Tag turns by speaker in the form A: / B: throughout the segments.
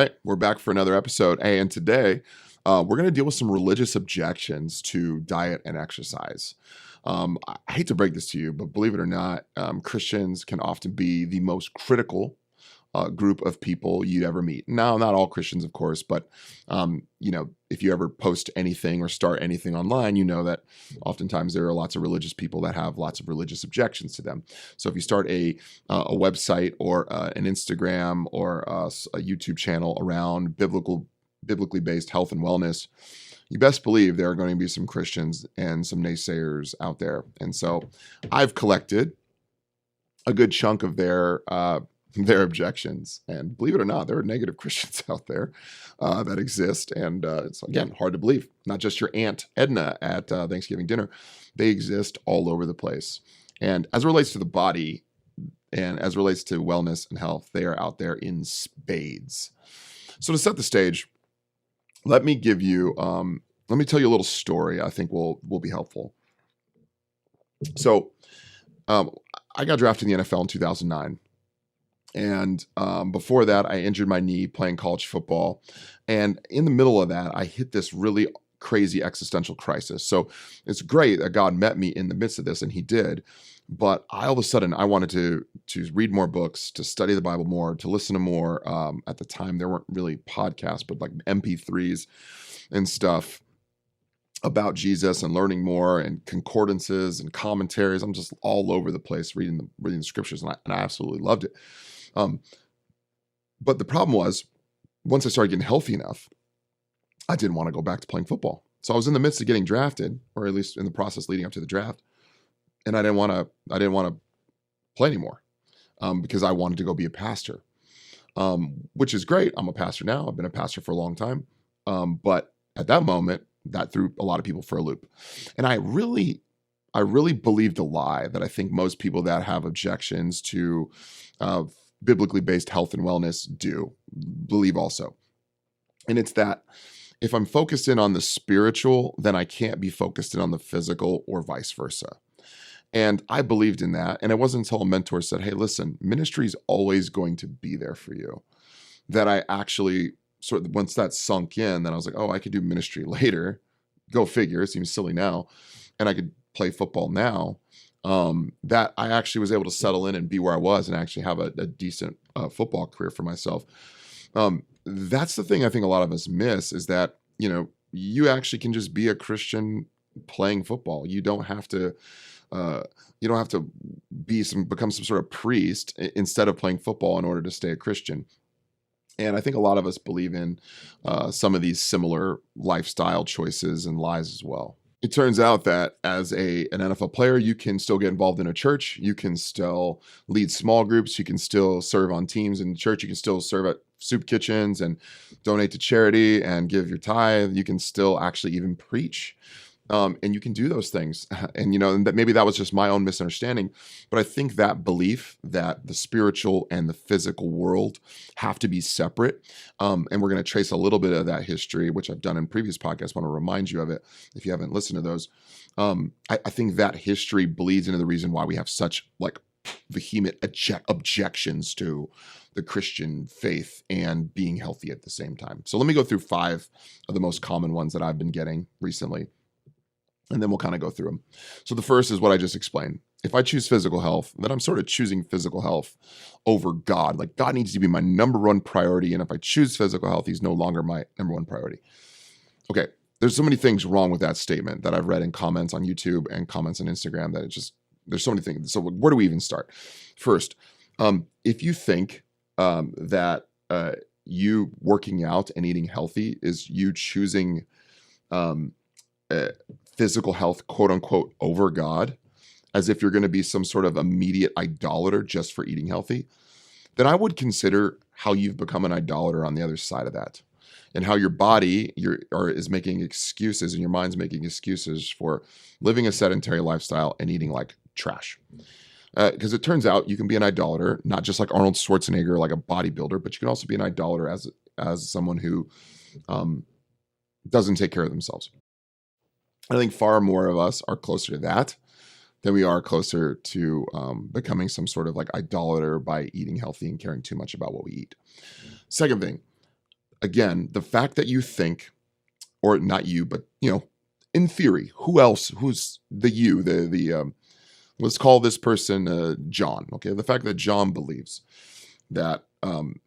A: right, we're back for another episode. Hey, and today we're going to deal with some religious objections to diet and exercise. I hate to break this to you, but believe it or not, Christians can often be the most critical group of people you'd ever meet. Now, not all Christians, of course, but if you ever post anything or start anything online, you know that oftentimes there are lots of religious people that have lots of religious objections to them. So if you start a website or an Instagram or a YouTube channel around biblically based health and wellness, you best believe there are going to be some Christians and some naysayers out there. And so I've collected a good chunk of their objections. And believe it or not, there are negative Christians out there that exist. And it's, again, hard to believe. Not just your Aunt Edna at Thanksgiving dinner. They exist all over the place. And as it relates to the body and as it relates to wellness and health, they are out there in spades. So to set the stage, let me tell you a little story I think will be helpful. So I got drafted in the NFL in 2009. And before that, I injured my knee playing college football. And in the middle of that, I hit this really crazy existential crisis. So it's great that God met me in the midst of this, and he did. But all of a sudden, I wanted to read more books, to study the Bible more, to listen to more. At the time, there weren't really podcasts, but like MP3s and stuff about Jesus, and learning more, and concordances and commentaries. I'm just all over the place reading the scriptures, and I absolutely loved it. But the problem was, once I started getting healthy enough, I didn't want to go back to playing football. So I was in the midst of getting drafted, or at least in the process leading up to the draft, and I didn't want to play anymore because I wanted to go be a pastor, which is great. I'm a pastor now. I've been a pastor for a long time, but at that moment, that threw a lot of people for a loop, and I really believed a lie that I think most people that have objections to biblically based health and wellness do believe also. And it's that if I'm focused in on the spiritual, then I can't be focused in on the physical, or vice versa. And I believed in that. And it wasn't until a mentor said, hey, listen, ministry is always going to be there for you, that I actually once that sunk in, then I was like, oh, I could do ministry later. Go figure. It seems silly now. And I could play football now. That I actually was able to settle in and be where I was and actually have a decent football career for myself. That's the thing I think a lot of us miss, is that, you actually can just be a Christian playing football. You don't have to become some sort of priest instead of playing football in order to stay a Christian. And I think a lot of us believe in some of these similar lifestyle choices and lies as well. It turns out that as an NFL player, you can still get involved in a church. You can still lead small groups. You can still serve on teams in church. You can still serve at soup kitchens and donate to charity and give your tithe. You can still actually even preach. And you can do those things. And, and that maybe that was just my own misunderstanding. But I think that belief that the spiritual and the physical world have to be separate. And we're going to trace a little bit of that history, which I've done in previous podcasts. I want to remind you of it if you haven't listened to those. I think that history bleeds into the reason why we have such vehement objections to the Christian faith and being healthy at the same time. So let me go through 5 of the most common ones that I've been getting recently. And then we'll kind of go through them. So the first is what I just explained. If I choose physical health, then I'm sort of choosing physical health over God. Like, God needs to be my number one priority. And if I choose physical health, he's no longer my number one priority. Okay, there's so many things wrong with that statement that I've read in comments on YouTube and comments on Instagram that there's so many things. So where do we even start? First, if you think that you working out and eating healthy is you choosing physical health, quote unquote, over God, as if you're going to be some sort of immediate idolater just for eating healthy, then I would consider how you've become an idolater on the other side of that, and how your body is making excuses and your mind's making excuses for living a sedentary lifestyle and eating like trash. Because it turns out you can be an idolater, not just like Arnold Schwarzenegger, like a bodybuilder, but you can also be an idolater as someone who doesn't take care of themselves. I think far more of us are closer to that than we are closer to becoming some sort of like idolater by eating healthy and caring too much about what we eat. Second thing, Again, the fact that you think, or not you, but in theory, who else? Who's the you? Let's call this person John. Okay, the fact that John believes that.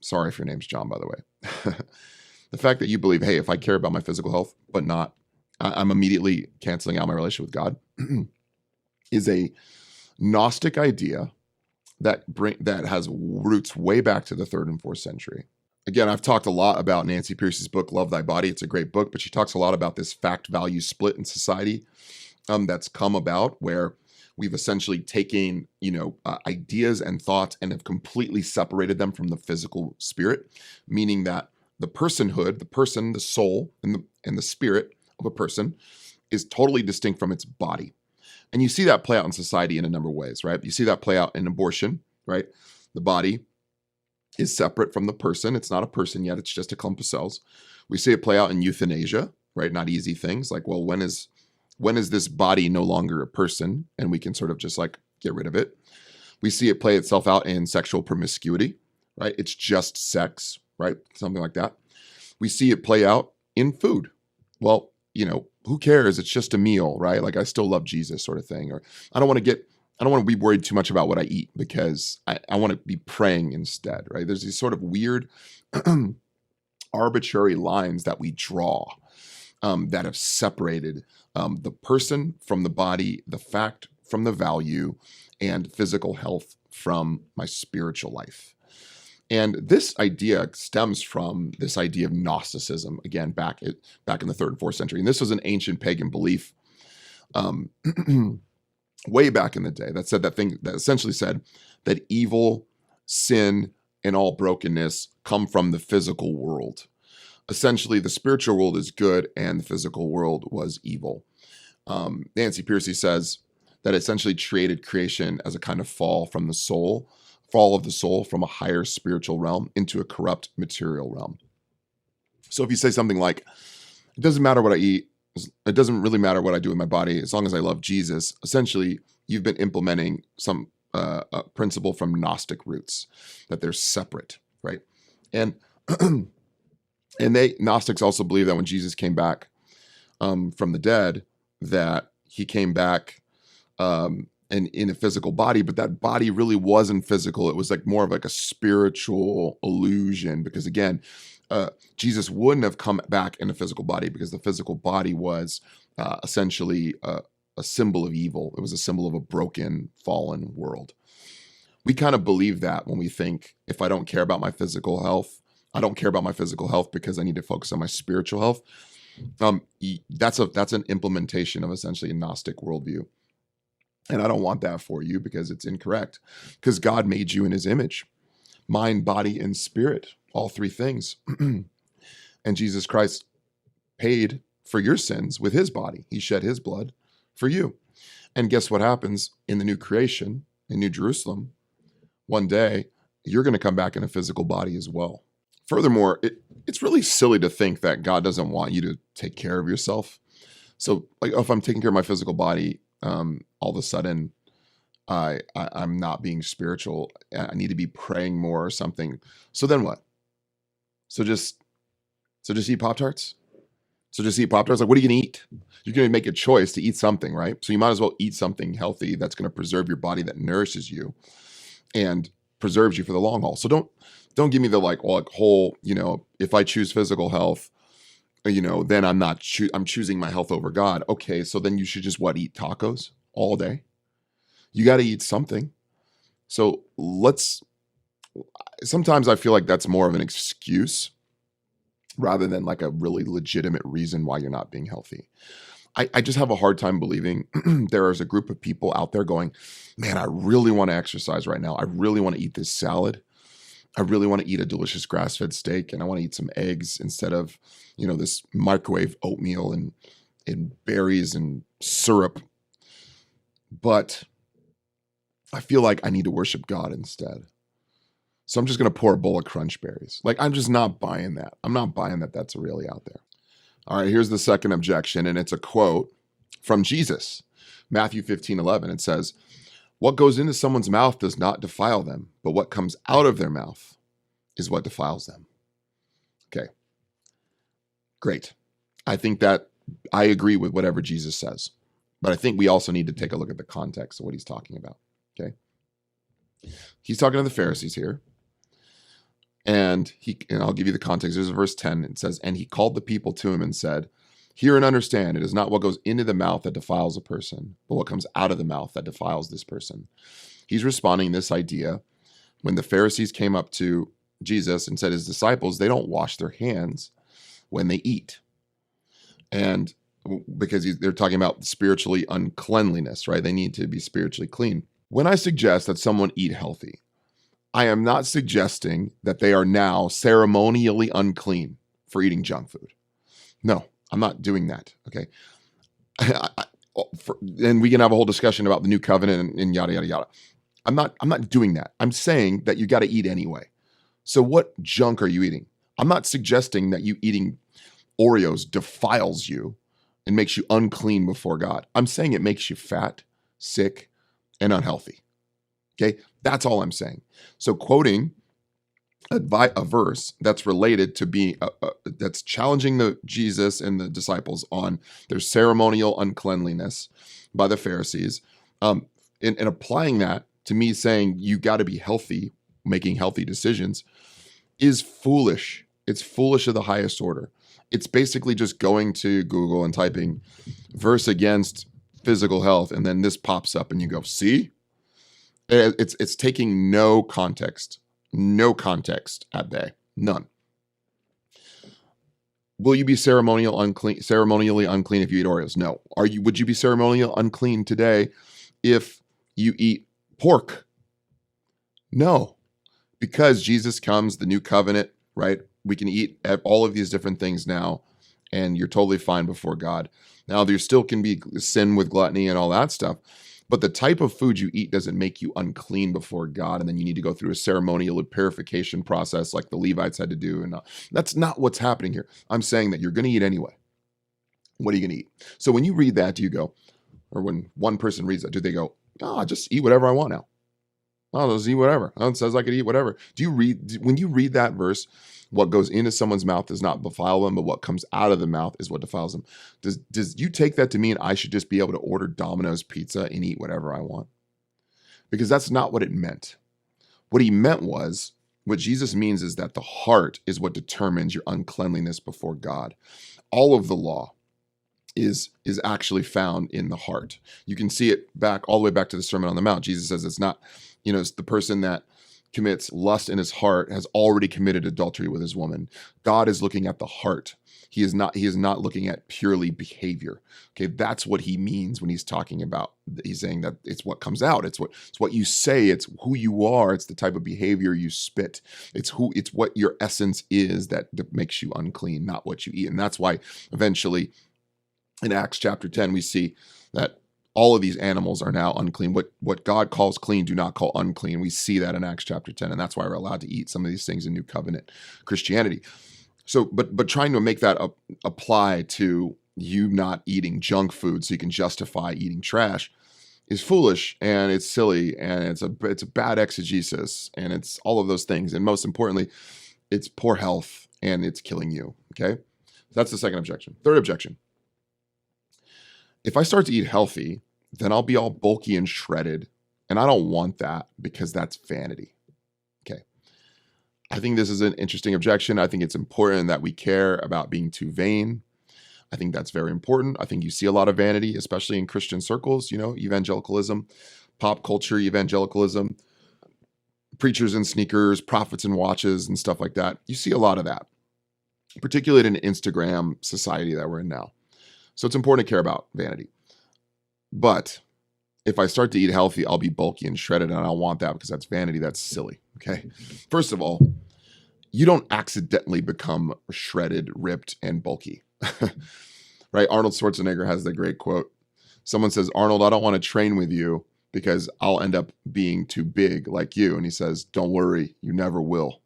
A: Sorry if your name's John, by the way. The fact that you believe, hey, if I care about my physical health, but not, I'm immediately canceling out my relationship with God, is a Gnostic idea that has roots way back to the 3rd and 4th century. Again, I've talked a lot about Nancy Pierce's book, Love Thy Body. It's a great book, but she talks a lot about this fact-value split in society that's come about, where we've essentially taken, ideas and thoughts and have completely separated them from the physical spirit, meaning that the personhood, the person, the soul, and the spirit of a person is totally distinct from its body. And you see that play out in society in a number of ways, right? You see that play out in abortion, right? The body is separate from the person. It's not a person yet. It's just a clump of cells. We see it play out in euthanasia, right? Not easy things like, well, when is this body no longer a person and we can sort of just like get rid of it? We see it play itself out in sexual promiscuity, right? It's just sex, right? Something like that. We see it play out in food. Well, who cares? It's just a meal, right? Like I still love Jesus sort of thing. Or I don't want to be worried too much about what I eat because I want to be praying instead, right? There's these sort of weird arbitrary lines that we draw that have separated the person from the body, the fact from the value, and physical health from my spiritual life. And this idea stems from this idea of Gnosticism, again, back in the 3rd and 4th century. And this was an ancient pagan belief way back in the day that essentially said that evil, sin, and all brokenness come from the physical world. Essentially, the spiritual world is good and the physical world was evil. Nancy Pierce says that it essentially treated creation as a kind of fall of the soul from a higher spiritual realm into a corrupt material realm. So if you say something like, it doesn't matter what I eat, it doesn't really matter what I do with my body, as long as I love Jesus, essentially you've been implementing some principle from Gnostic roots, that they're separate, right? And Gnostics also believe that when Jesus came back from the dead, that he came back and in a physical body, but that body really wasn't physical. It was like more of like a spiritual illusion, because again, Jesus wouldn't have come back in a physical body because the physical body was essentially a symbol of evil. It was a symbol of a broken, fallen world. We kind of believe that when we think, if I don't care about my physical health, I don't care about my physical health because I need to focus on my spiritual health. That's an implementation of essentially a Gnostic worldview. And I don't want that for you because it's incorrect. Because God made you in his image, mind, body, and spirit, all three things. And Jesus Christ paid for your sins with his body. He shed his blood for you. And guess what happens in the new creation, in New Jerusalem? One day, you're going to come back in a physical body as well. Furthermore, it's really silly to think that God doesn't want you to take care of yourself. So, like, if I'm taking care of my physical body, all of a sudden, I'm not being spiritual. I need to be praying more or something. So then what? So just eat Pop-Tarts? So just eat Pop-Tarts? Like, what are you going to eat? You're going to make a choice to eat something, right? So you might as well eat something healthy that's going to preserve your body, that nourishes you and preserves you for the long haul. So don't give me the whole, if I choose physical health, then I'm choosing my health over God. Okay, so then you should just eat tacos all day? You got to eat something. So sometimes I feel like that's more of an excuse rather than like a really legitimate reason why you're not being healthy. I just have a hard time believing there is a group of people out there going, man, I really want to exercise right now. I really want to eat this salad. I really want to eat a delicious grass-fed steak, and I want to eat some eggs instead of, this microwave oatmeal and berries and syrup. But I feel like I need to worship God instead. So I'm just going to pour a bowl of crunch berries. I'm just not buying that. I'm not buying that that's really out there. All right, here's the second objection, and it's a quote from Jesus. Matthew 15:11. It says, "What goes into someone's mouth does not defile them, but what comes out of their mouth is what defiles them." Okay, Great. I think that I agree with whatever Jesus says, but I think we also need to take a look at the context of what he's talking about. Okay. He's talking to the Pharisees here. And I'll give you the context. There's verse 10. It says, and he called the people to him and said, hear and understand, it is not what goes into the mouth that defiles a person, but what comes out of the mouth that defiles this person. He's responding to this idea when the Pharisees came up to Jesus and said his disciples, they don't wash their hands when they eat. And because they're talking about spiritually uncleanliness, right? They need to be spiritually clean. When I suggest that someone eat healthy, I am not suggesting that they are now ceremonially unclean for eating junk food. No, I'm not doing that. Okay. And we can have a whole discussion about the new covenant and yada, yada, yada. I'm not doing that. I'm saying that you got to eat anyway. So what junk are you eating? I'm not suggesting that you eating Oreos defiles you and makes you unclean before God. I'm saying it makes you fat, sick, and unhealthy. Okay, that's all I'm saying. So quoting a verse that's related to being, that's challenging the Jesus and the disciples on their ceremonial uncleanliness by the Pharisees, and applying that to me saying you got to be healthy, making healthy decisions, is foolish. It's foolish of the highest order. It's basically just going to Google and typing verse against physical health, and then this pops up and you go, see? It's taking no context at bay, none. Will you be ceremonially unclean if you eat Oreos? No. Would you be ceremonially unclean today if you eat pork? No, because Jesus comes, the new covenant, right? We can eat all of these different things now, and you're totally fine before God. Now, there still can be sin with gluttony and all that stuff, but the type of food you eat doesn't make you unclean before God, and then you need to go through a ceremonial purification process like the Levites had to do. And that's not what's happening here. I'm saying that you're going to eat anyway. What are you going to eat? So when you read that, do you go, or when one person reads that, do they go, oh, I just eat whatever I want now? I'll just eat whatever. Oh, it says I could eat whatever. When you read that verse, what goes into someone's mouth does not defile them, but what comes out of the mouth is what defiles them. Does you take that to mean I should just be able to order Domino's pizza and eat whatever I want? Because that's not what it meant. What he meant was, what Jesus means is that the heart is what determines your uncleanliness before God. All of the law is actually found in the heart. You can see it all the way back to the Sermon on the Mount. Jesus says it's not, it's the person that commits lust in his heart has already committed adultery with his woman. God is looking at the heart. He is not looking at purely behavior. Okay, that's what he means when he's talking about, he's saying that it's what comes out. It's what you say, it's who you are, it's the type of behavior you spit. It's what your essence is that makes you unclean, not what you eat. And that's why eventually in Acts chapter 10 we see that all of these animals are now unclean. What God calls clean, do not call unclean. We see that in Acts chapter 10, and that's why we're allowed to eat some of these things in New Covenant Christianity. So, but trying to make that apply to you not eating junk food so you can justify eating trash is foolish, and it's silly, and it's a bad exegesis, and it's all of those things. And most importantly, it's poor health, and it's killing you. Okay, that's the second objection. Third objection. If I start to eat healthy, then I'll be all bulky and shredded. And I don't want that because that's vanity. Okay. I think this is an interesting objection. I think it's important that we care about being too vain. I think that's very important. I think you see a lot of vanity, especially in Christian circles, evangelicalism, pop culture evangelicalism, preachers in sneakers, prophets in watches, and stuff like that. You see a lot of that, particularly in an Instagram society that we're in now. So it's important to care about vanity. But if I start to eat healthy, I'll be bulky and shredded, and I don't want that because that's vanity. That's silly. Okay. First of all, you don't accidentally become shredded, ripped, and bulky. Right? Arnold Schwarzenegger has the great quote. Someone says, Arnold, I don't want to train with you because I'll end up being too big like you. And he says, don't worry, you never will.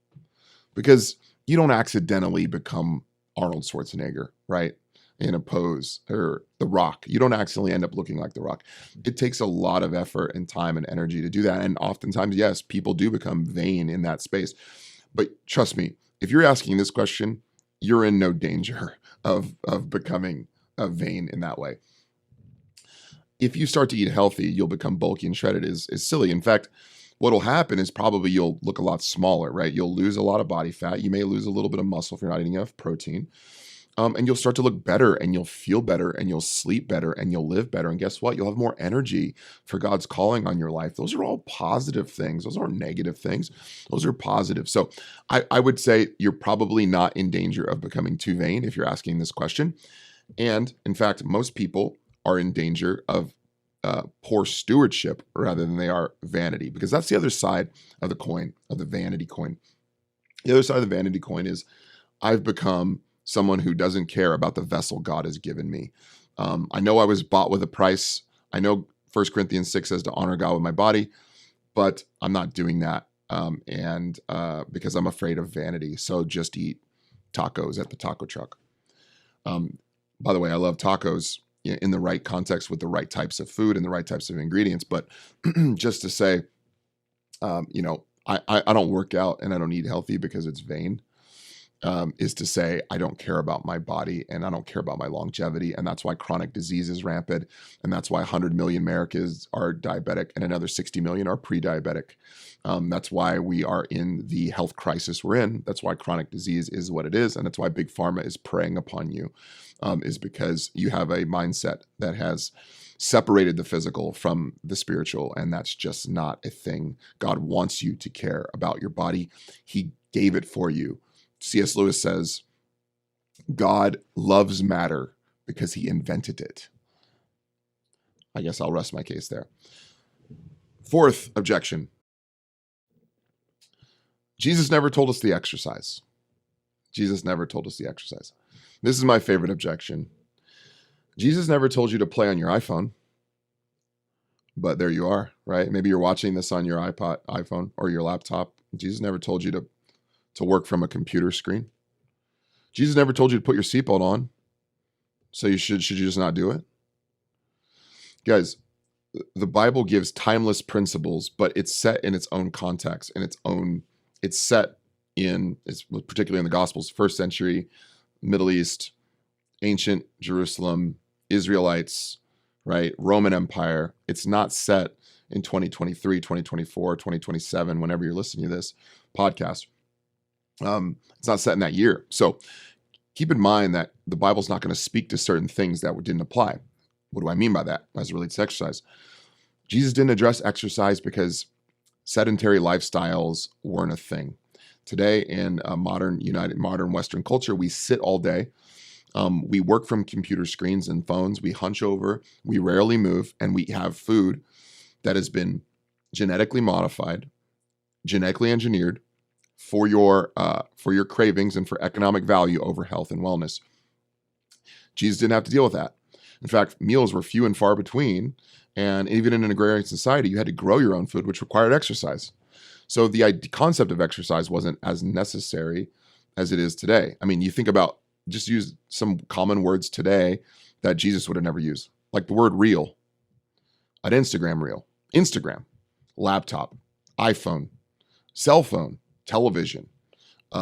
A: Because you don't accidentally become Arnold Schwarzenegger, right? In a pose, or The Rock. You don't accidentally end up looking like The Rock. It takes a lot of effort and time and energy to do that. And oftentimes, yes, people do become vain in that space. But trust me, if you're asking this question, you're in no danger of becoming vain in that way. If you start to eat healthy, you'll become bulky and shredded is silly. In fact, what'll happen is probably you'll look a lot smaller, right? You'll lose a lot of body fat. You may lose a little bit of muscle if you're not eating enough protein. And you'll start to look better and you'll feel better and you'll sleep better and you'll live better. And guess what? You'll have more energy for God's calling on your life. Those are all positive things. Those aren't negative things. Those are positive. So I would say you're probably not in danger of becoming too vain if you're asking this question. And in fact, most people are in danger of poor stewardship rather than they are vanity, because that's the other side of the coin, of the vanity coin. The other side of the vanity coin is I've become someone who doesn't care about the vessel God has given me. I know I was bought with a price. I know 1 Corinthians 6 says to honor God with my body, but I'm not doing that. Because I'm afraid of vanity. So just eat tacos at the taco truck. By the way, I love tacos in the right context with the right types of food and the right types of ingredients. But just to say, I don't work out and I don't eat healthy because it's vain. Is to say, I don't care about my body and I don't care about my longevity. And that's why chronic disease is rampant. And that's why 100 million Americans are diabetic and another 60 million are pre-diabetic. That's why we are in the health crisis we're in. That's why chronic disease is what it is. And that's why Big Pharma is preying upon you, is because you have a mindset that has separated the physical from the spiritual. And that's just not a thing. God wants you to care about your body. He gave it for you. C.S. Lewis says, God loves matter because he invented it. I guess I'll rest my case there. Fourth objection. Jesus never told us the exercise. Jesus never told us the exercise. This is my favorite objection. Jesus never told you to play on your iPhone, but there you are, right? Maybe you're watching this on your iPhone, or your laptop. Jesus never told you to work from a computer screen. Jesus never told you to put your seatbelt on. So you should you just not do it? Guys, the Bible gives timeless principles, but it's set in its own context, and it's set in, particularly in the Gospels, first century, Middle East, ancient Jerusalem, Israelites, right? Roman Empire. It's not set in 2023, 2024, 2027, whenever you're listening to this podcast. It's not set in that year. So keep in mind that the Bible's not going to speak to certain things that didn't apply. What do I mean by that as it relates to exercise? Jesus didn't address exercise because sedentary lifestyles weren't a thing. Today in modern Western culture, we sit all day. We work from computer screens and phones. We hunch over. We rarely move, and we have food that has been genetically modified, genetically engineered, for your cravings and for economic value over health and wellness. Jesus didn't have to deal with that. In fact, meals were few and far between, and even in an agrarian society, you had to grow your own food, which required exercise. So the concept of exercise wasn't as necessary as it is today. I mean, you think about, just use some common words today that Jesus would have never used, like the word reel, an Instagram reel, Instagram, laptop, iPhone, cell phone, television,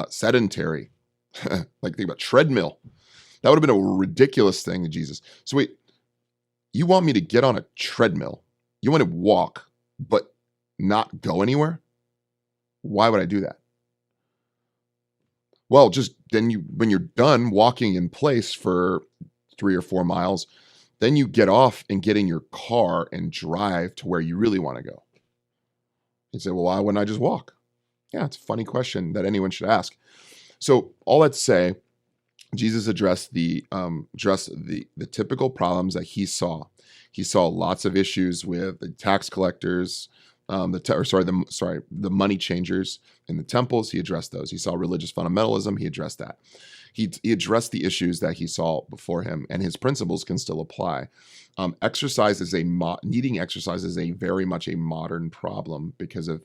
A: sedentary, like think about treadmill. That would have been a ridiculous thing to Jesus. So wait, you want me to get on a treadmill? You want to walk, but not go anywhere? Why would I do that? Well, just then when you're done walking in place for 3 or 4 miles, then you get off and get in your car and drive to where you really want to go. You say, well, why wouldn't I just walk? Yeah, it's a funny question that anyone should ask. So all that to say, Jesus addressed the typical problems that he saw. He saw lots of issues with the tax collectors, the money changers in the temples. He addressed those. He saw religious fundamentalism. He addressed that. He addressed the issues that he saw before him, and his principles can still apply. Needing exercise is a very much a modern problem because of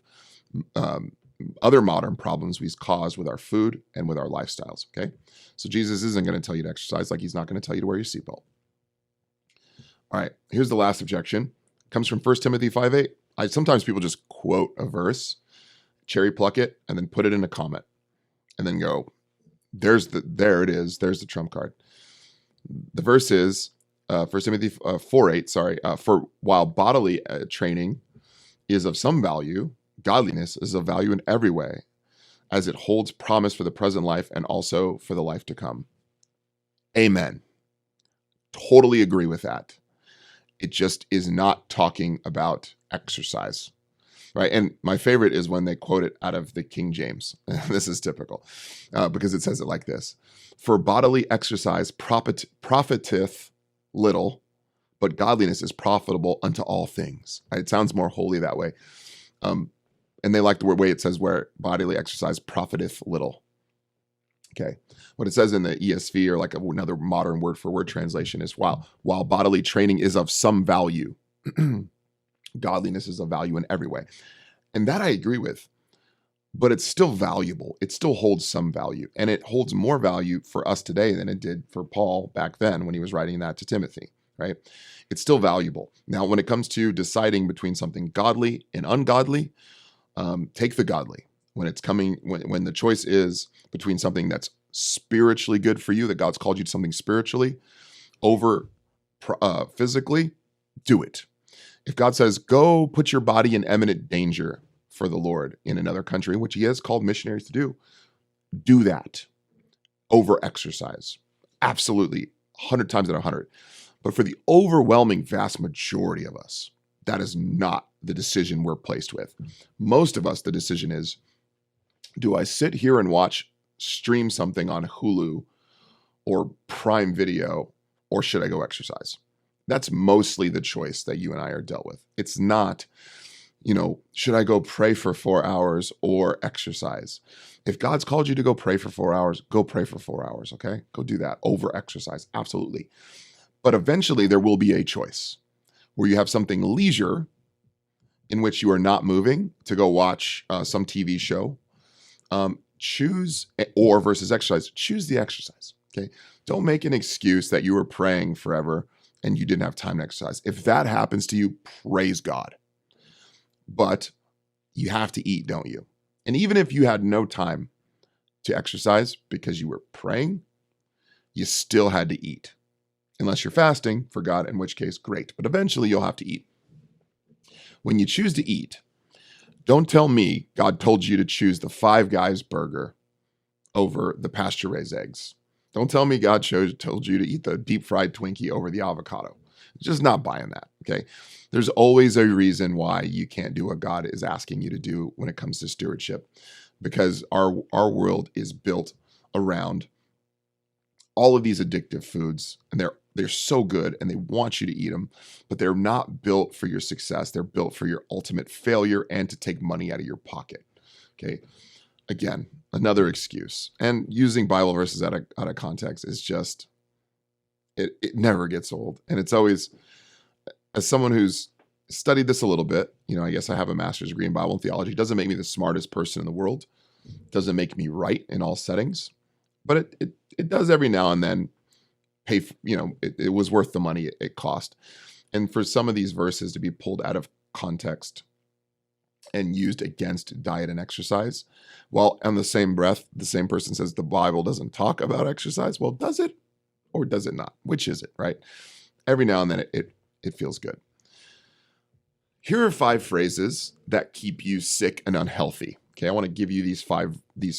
A: other modern problems we cause with our food and with our lifestyles. Okay, so Jesus isn't going to tell you to exercise, like he's not going to tell you to wear your seatbelt. All right, here's the last objection. It comes from 1 Timothy 5:8. Sometimes people just quote a verse, cherry pluck it, and then put it in a comment, and then go, There it is. There's the trump card. The verse is 1 Timothy 4:8. Sorry, for while bodily training is of some value, godliness is of value in every way, as it holds promise for the present life and also for the life to come. Amen. Totally agree with that. It just is not talking about exercise, right? And my favorite is when they quote it out of the King James. This is typical because it says it like this: "For bodily exercise profiteth little, but godliness is profitable unto all things." Right? It sounds more holy that way. And they like the way it says where bodily exercise profiteth little. Okay. What it says in the ESV, or like another modern word for word translation, is while bodily training is of some value, godliness is of value in every way. And that I agree with, but it's still valuable. It still holds some value, and it holds more value for us today than it did for Paul back then when he was writing that to Timothy, right? It's still valuable. Now, when it comes to deciding between something godly and ungodly, take the godly. When the choice is between something that's spiritually good for you, that God's called you to something spiritually over physically, do it. If God says, go put your body in imminent danger for the Lord in another country, which he has called missionaries to do that over exercise. Absolutely, 100 times out of 100. But for the overwhelming vast majority of us, that is not the decision we're placed with. Most of us, the decision is, do I sit here and stream something on Hulu or Prime Video, or should I go exercise? That's mostly the choice that you and I are dealt with. It's not, should I go pray for 4 hours or exercise? If God's called you to go pray for 4 hours, go pray for 4 hours, okay? Go do that over exercise, absolutely. But eventually there will be a choice where you have something leisure in which you are not moving to go watch some TV show. Choose, or versus exercise, choose the exercise, okay? Don't make an excuse that you were praying forever and you didn't have time to exercise. If that happens to you, praise God. But you have to eat, don't you? And even if you had no time to exercise because you were praying, you still had to eat. Unless you're fasting for God, in which case, great. But eventually you'll have to eat. When you choose to eat, don't tell me God told you to choose the Five Guys burger over the pasture-raised eggs. Don't tell me God told you to eat the deep-fried Twinkie over the avocado. Just not buying that, okay? There's always a reason why you can't do what God is asking you to do when it comes to stewardship, because our world is built around all of these addictive foods, and they're so good and they want you to eat them, but they're not built for your success. They're built for your ultimate failure and to take money out of your pocket. Okay. Again, another excuse. And using Bible verses out of context is just, it never gets old. And it's always, as someone who's studied this a little bit, I guess I have a master's degree in Bible and theology. It doesn't make me the smartest person in the world. It doesn't make me right in all settings, but it does every now and then pay, it was worth the money it cost. And for some of these verses to be pulled out of context and used against diet and exercise, while on the same breath, the same person says the Bible doesn't talk about exercise. Well, does it or does it not? Which is it, right? Every now and then it feels good. Here are 5 phrases that keep you sick and unhealthy. Okay, I want to give you these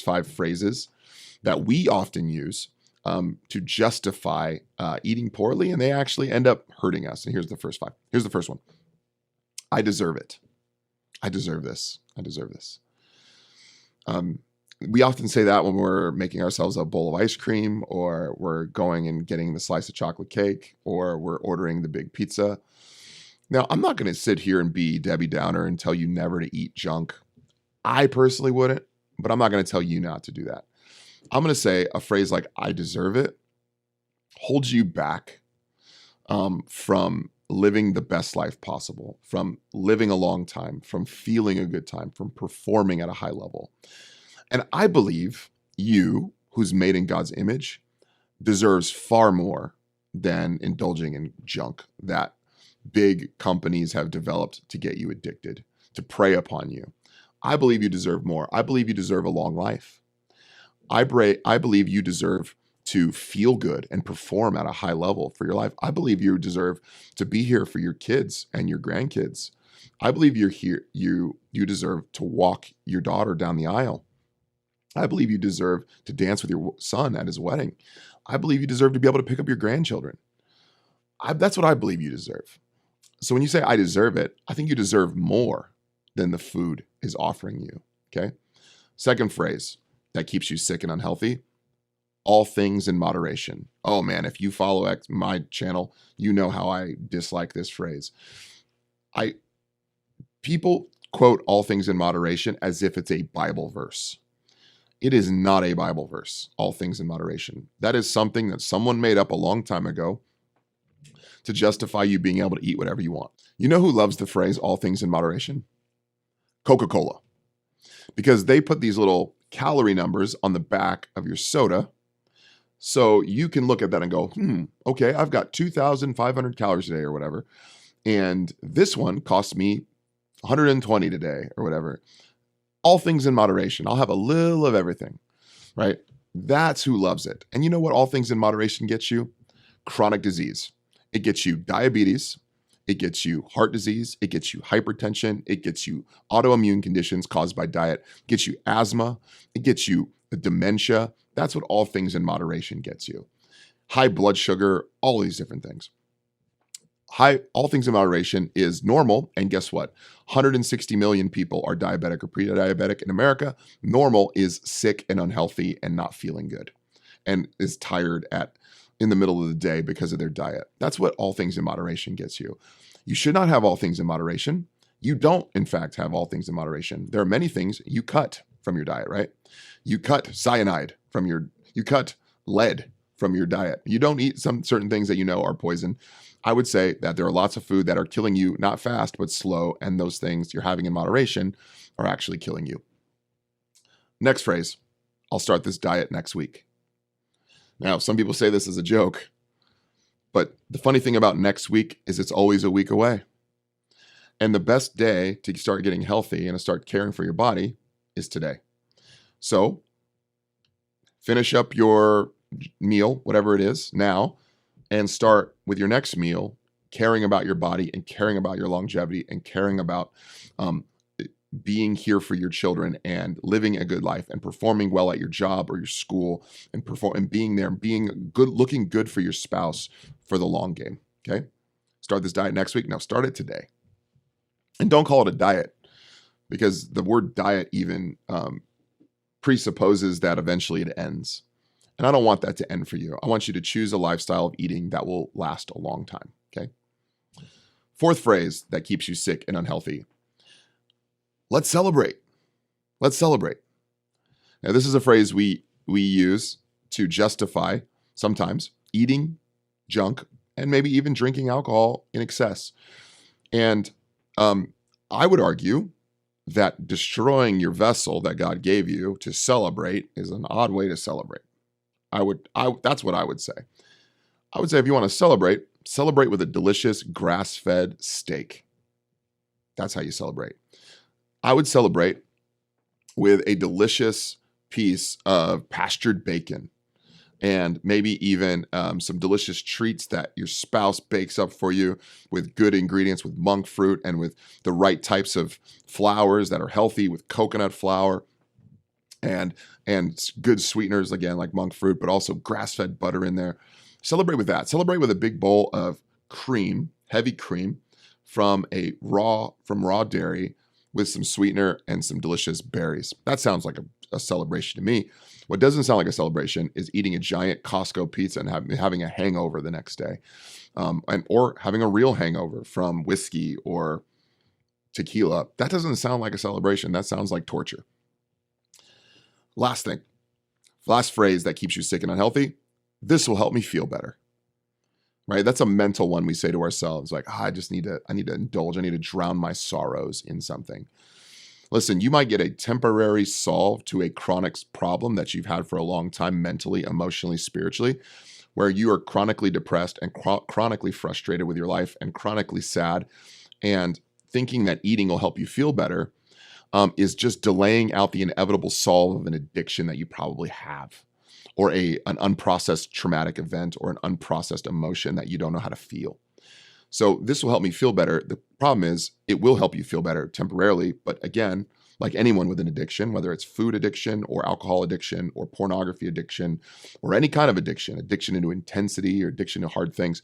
A: five phrases that we often use to justify eating poorly, and they actually end up hurting us. And here's the first 5. Here's the first one. I deserve it. I deserve this. I deserve this. We often say that when we're making ourselves a bowl of ice cream, or we're going and getting the slice of chocolate cake, or we're ordering the big pizza. Now, I'm not going to sit here and be Debbie Downer and tell you never to eat junk. I personally wouldn't, but I'm not going to tell you not to do that. I'm going to say a phrase like I deserve it holds you back from living the best life possible, from living a long time, from feeling a good time, from performing at a high level. And I believe you, who's made in God's image, deserves far more than indulging in junk that big companies have developed to get you addicted, to prey upon you. I believe you deserve more. I believe you deserve a long life. I believe you deserve to feel good and perform at a high level for your life. I believe you deserve to be here for your kids and your grandkids. I believe you deserve to walk your daughter down the aisle. I believe you deserve to dance with your son at his wedding. I believe you deserve to be able to pick up your grandchildren. That's what I believe you deserve. So when you say I deserve it, I think you deserve more than the food is offering you. Okay. Second phrase that keeps you sick and unhealthy: all things in moderation. Oh man, if you follow my channel, you know how I dislike this phrase. People quote all things in moderation as if it's a Bible verse. It is not a Bible verse, all things in moderation. That is something that someone made up a long time ago to justify you being able to eat whatever you want. You know who loves the phrase all things in moderation? Coca-Cola. Because they put these little calorie numbers on the back of your soda, so you can look at that and go, okay, I've got 2,500 calories today or whatever, and this one cost me 120 today or whatever. All things in moderation. I'll have a little of everything, right? That's who loves it. And you know what all things in moderation gets you? Chronic disease. It gets you diabetes. It gets you heart disease. It gets you hypertension. It gets you autoimmune conditions caused by diet. It gets you asthma. It gets you dementia. That's what all things in moderation gets you. High blood sugar, all these different things. All things in moderation is normal. And guess what? 160 million people are diabetic or pre-diabetic in America. Normal is sick and unhealthy and not feeling good and is tired in the middle of the day because of their diet. That's what all things in moderation gets you. You should not have all things in moderation. You don't, in fact, have all things in moderation. There are many things you cut from your diet, right? You cut cyanide you cut lead from your diet. You don't eat some certain things that you know are poison. I would say that there are lots of food that are killing you, not fast, but slow. And those things you're having in moderation are actually killing you. Next phrase: I'll start this diet next week. Now, some people say this as a joke, but the funny thing about next week is it's always a week away. And the best day to start getting healthy and to start caring for your body is today. So finish up your meal, whatever it is, now, and start with your next meal caring about your body and caring about your longevity and caring about being here for your children and living a good life and performing well at your job or your school and being there and being good, looking good for your spouse for the long game. Okay. Start this diet next week. No, start it today. And don't call it a diet, because the word diet even presupposes that eventually it ends. And I don't want that to end for you. I want you to choose a lifestyle of eating that will last a long time. Okay. Fourth phrase that keeps you sick and unhealthy: let's celebrate. Let's celebrate. Now, this is a phrase we use to justify sometimes eating junk and maybe even drinking alcohol in excess. And I would argue that destroying your vessel that God gave you to celebrate is an odd way to celebrate. That's what I would say. I would say if you want to celebrate with a delicious grass-fed steak. That's how you celebrate. I would celebrate with a delicious piece of pastured bacon and maybe even some delicious treats that your spouse bakes up for you with good ingredients, with monk fruit and with the right types of flours that are healthy, with coconut flour and good sweeteners, again, like monk fruit, but also grass-fed butter in there. Celebrate with that. Celebrate with a big bowl of cream, heavy cream from raw dairy with some sweetener and some delicious berries. That sounds like a celebration to me. What doesn't sound like a celebration is eating a giant Costco pizza and having a hangover the next day, or having a real hangover from whiskey or tequila. That doesn't sound like a celebration. That sounds like torture. Last phrase that keeps you sick and unhealthy: this will help me feel better. Right? That's a mental one we say to ourselves, like, I need to indulge. I need to drown my sorrows in something. Listen, you might get a temporary solve to a chronic problem that you've had for a long time, mentally, emotionally, spiritually, where you are chronically depressed and chronically frustrated with your life and chronically sad, and thinking that eating will help you feel better. is just delaying out the inevitable solve of an addiction that you probably have, or an unprocessed traumatic event, or an unprocessed emotion that you don't know how to feel. So this will help me feel better. The problem is it will help you feel better temporarily. But again, like anyone with an addiction, whether it's food addiction or alcohol addiction or pornography addiction or any kind of addiction into intensity or addiction to hard things,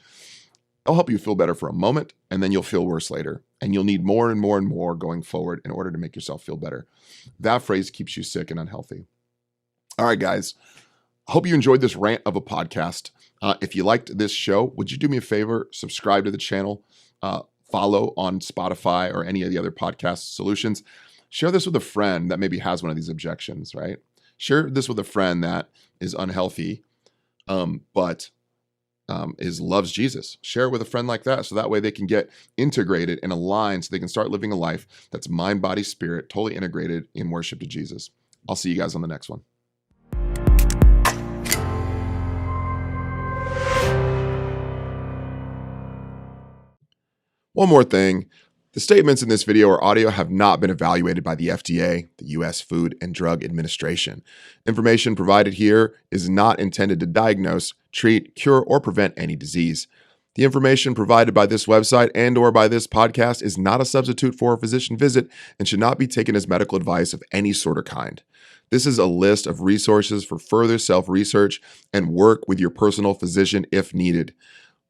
A: it'll help you feel better for a moment, and then you'll feel worse later. And you'll need more and more and more going forward in order to make yourself feel better. That phrase keeps you sick and unhealthy. All right, guys. I hope you enjoyed this rant of a podcast. If you liked this show, would you do me a favor? Subscribe to the channel, follow on Spotify or any of the other podcast solutions. Share this with a friend that maybe has one of these objections, right? Share this with a friend that is unhealthy, but loves Jesus. Share it with a friend like that, so that way they can get integrated and aligned, so they can start living a life that's mind, body, spirit, totally integrated in worship to Jesus. I'll see you guys on the next one. One more thing. The statements in this video or audio have not been evaluated by the FDA, the U.S. Food and Drug Administration. Information provided here is not intended to diagnose, treat, cure, or prevent any disease. The information provided by this website and or by this podcast is not a substitute for a physician visit and should not be taken as medical advice of any sort or kind. This is a list of resources for further self-research and work with your personal physician if needed.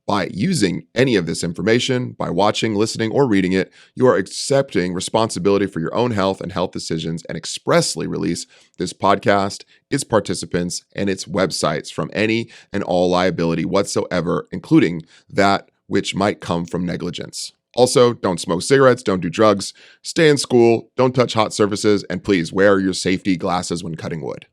A: By using any of this information, by watching, listening, or reading it, you are accepting responsibility for your own health and health decisions, and expressly release this podcast, its participants, and its websites from any and all liability whatsoever, including that which might come from negligence. Also, don't smoke cigarettes, don't do drugs, stay in school, don't touch hot surfaces, and please wear your safety glasses when cutting wood.